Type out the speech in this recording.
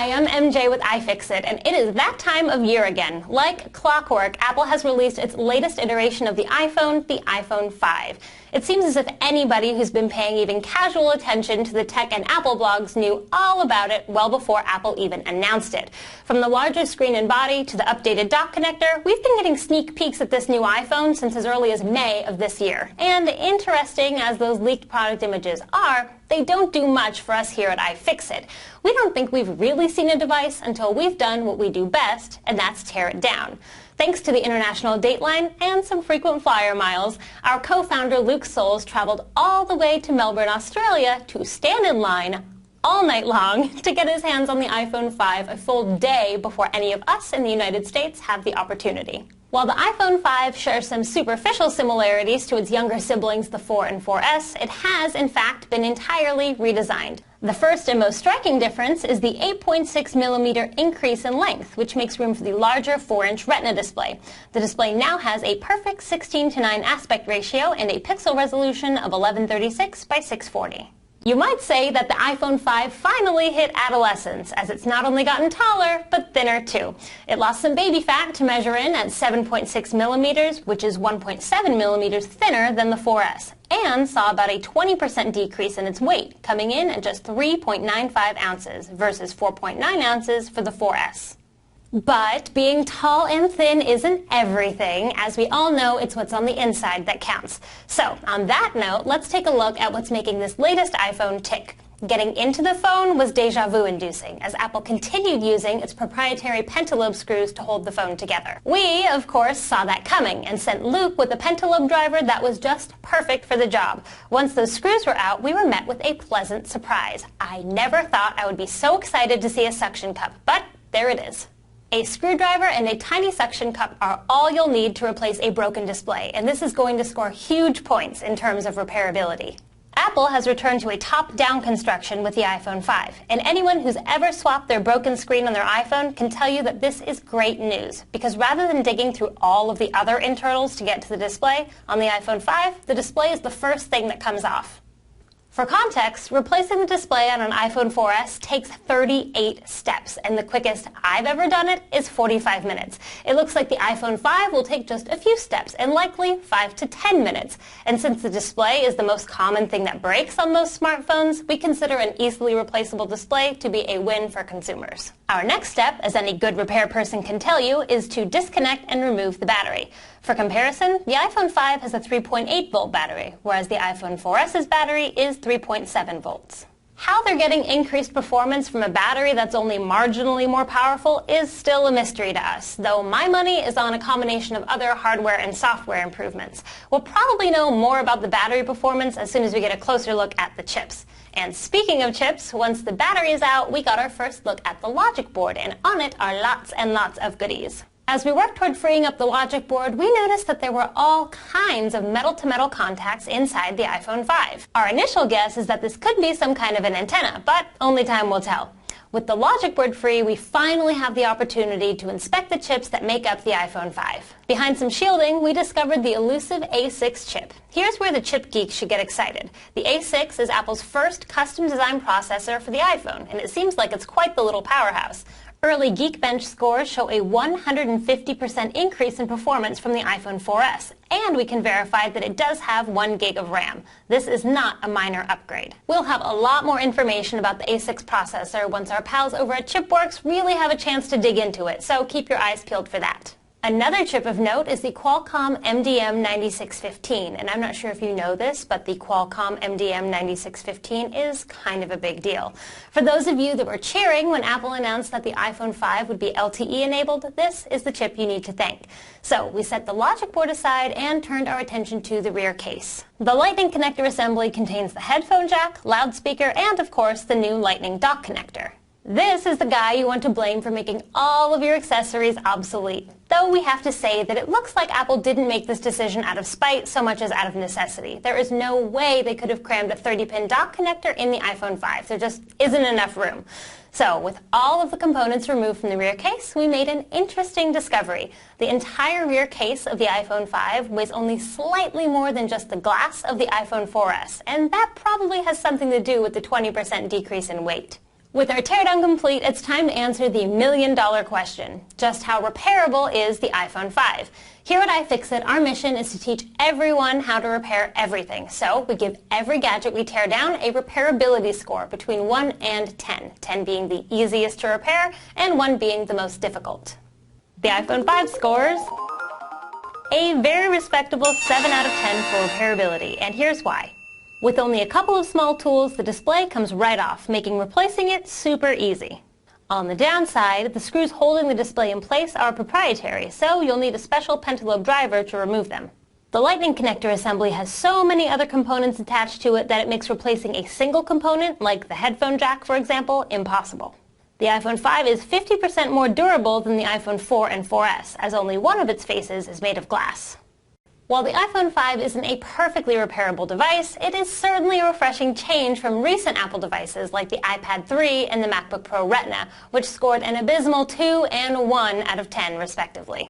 Hi, I'm MJ with iFixit, and it is that time of year again. Like clockwork, Apple has released its latest iteration of the iPhone 5. It seems as if anybody who's been paying even casual attention to the tech and Apple blogs knew all about it well before Apple even announced it. From the larger screen and body to the updated dock connector, we've been getting sneak peeks at this new iPhone since as early as May of this year. And interesting as those leaked product images are, they don't do much for us here at iFixit. We don't think we've really seen a device until we've done what we do best, and that's tear it down. Thanks to the international dateline and some frequent flyer miles, our co-founder Luke Souls traveled all the way to Melbourne, Australia to stand in line all night long to get his hands on the iPhone 5 a full day before any of us in the United States have the opportunity. While the iPhone 5 shares some superficial similarities to its younger siblings, the 4 and 4S, it has, in fact, been entirely redesigned. The first and most striking difference is the 8.6mm increase in length, which makes room for the larger 4-inch Retina display. The display now has a perfect 16:9 aspect ratio and a pixel resolution of 1136 by 640. You might say that the iPhone 5 finally hit adolescence, as it's not only gotten taller, but thinner too. It lost some baby fat to measure in at 7.6mm, which is 1.7mm thinner than the 4S, and saw about a 20% decrease in its weight, coming in at just 3.95 ounces versus 4.9 ounces for the 4S. But being tall and thin isn't everything. As we all know, it's what's on the inside that counts. So, on that note, let's take a look at what's making this latest iPhone tick. Getting into the phone was déjà vu inducing, as Apple continued using its proprietary pentalobe screws to hold the phone together. We, of course, saw that coming and sent Luke with a pentalobe driver that was just perfect for the job. Once those screws were out, we were met with a pleasant surprise. I never thought I would be so excited to see a suction cup, but there it is. A screwdriver and a tiny suction cup are all you'll need to replace a broken display, and this is going to score huge points in terms of repairability. Apple has returned to a top-down construction with the iPhone 5, and anyone who's ever swapped their broken screen on their iPhone can tell you that this is great news, because rather than digging through all of the other internals to get to the display, on the iPhone 5, the display is the first thing that comes off. For context, replacing the display on an iPhone 4S takes 38 steps, and the quickest I've ever done it is 45 minutes. It looks like the iPhone 5 will take just a few steps, and likely 5 to 10 minutes. And since the display is the most common thing that breaks on most smartphones, we consider an easily replaceable display to be a win for consumers. Our next step, as any good repair person can tell you, is to disconnect and remove the battery. For comparison, the iPhone 5 has a 3.8 volt battery, whereas the iPhone 4S's battery is 3.7 volts. How they're getting increased performance from a battery that's only marginally more powerful is still a mystery to us, though my money is on a combination of other hardware and software improvements. We'll probably know more about the battery performance as soon as we get a closer look at the chips. And speaking of chips, once the battery is out, we got our first look at the logic board, and on it are lots and lots of goodies. As we worked toward freeing up the logic board, we noticed that there were all kinds of metal-to-metal contacts inside the iPhone 5. Our initial guess is that this could be some kind of an antenna, but only time will tell. With the logic board free, we finally have the opportunity to inspect the chips that make up the iPhone 5. Behind some shielding, we discovered the elusive A6 chip. Here's where the chip geeks should get excited. The A6 is Apple's first custom-designed processor for the iPhone, and it seems like it's quite the little powerhouse. Early Geekbench scores show a 150% increase in performance from the iPhone 4S, and we can verify that it does have 1 gig of RAM. This is not a minor upgrade. We'll have a lot more information about the A6 processor once our pals over at Chipworks really have a chance to dig into it, so keep your eyes peeled for that. Another chip of note is the Qualcomm MDM9615, and I'm not sure if you know this, but the Qualcomm MDM9615 is kind of a big deal. For those of you that were cheering when Apple announced that the iPhone 5 would be LTE enabled, this is the chip you need to thank. So we set the logic board aside and turned our attention to the rear case. The Lightning connector assembly contains the headphone jack, loudspeaker, and of course the new Lightning dock connector. This is the guy you want to blame for making all of your accessories obsolete. Though we have to say that it looks like Apple didn't make this decision out of spite so much as out of necessity. There is no way they could have crammed a 30-pin dock connector in the iPhone 5. There just isn't enough room. So, with all of the components removed from the rear case, we made an interesting discovery. The entire rear case of the iPhone 5 weighs only slightly more than just the glass of the iPhone 4S, and that probably has something to do with the 20% decrease in weight. With our teardown complete, it's time to answer the million-dollar question. Just how repairable is the iPhone 5? Here at iFixit, our mission is to teach everyone how to repair everything. So we give every gadget we tear down a repairability score between 1 and 10, 10 being the easiest to repair and 1 being the most difficult. The iPhone 5 scores a very respectable 7 out of 10 for repairability, and here's why. With only a couple of small tools, the display comes right off, making replacing it super easy. On the downside, the screws holding the display in place are proprietary, so you'll need a special pentalobe driver to remove them. The lightning connector assembly has so many other components attached to it that it makes replacing a single component, like the headphone jack for example, impossible. The iPhone 5 is 50% more durable than the iPhone 4 and 4S, as only one of its faces is made of glass. While the iPhone 5 isn't a perfectly repairable device, it is certainly a refreshing change from recent Apple devices like the iPad 3 and the MacBook Pro Retina, which scored an abysmal 2 and 1 out of 10 respectively.